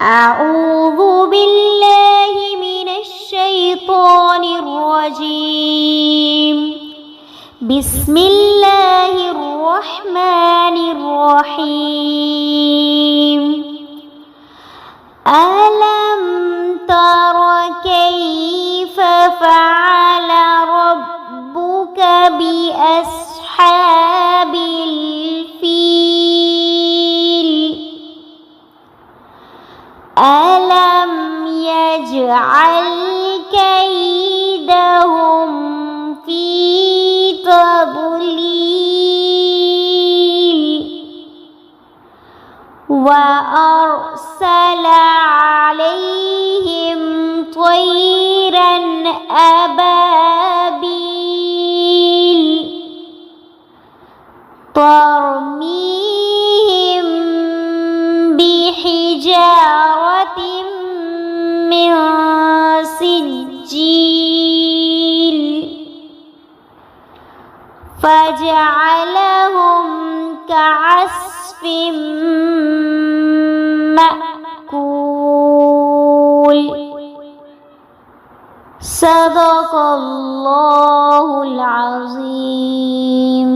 أعوذ بالله من الشيطان الرجيم. بسم الله الرحمن الرحيم. ألم تر كيف فعل ربك بأصحاب الفيل؟ ألم يجعل كيدهم في تضليل وأرسل عليهم طيرا أبابيل ترميهم بحجارة من سجيل فجعلهم كعصف مأكول. صدق الله العظيم.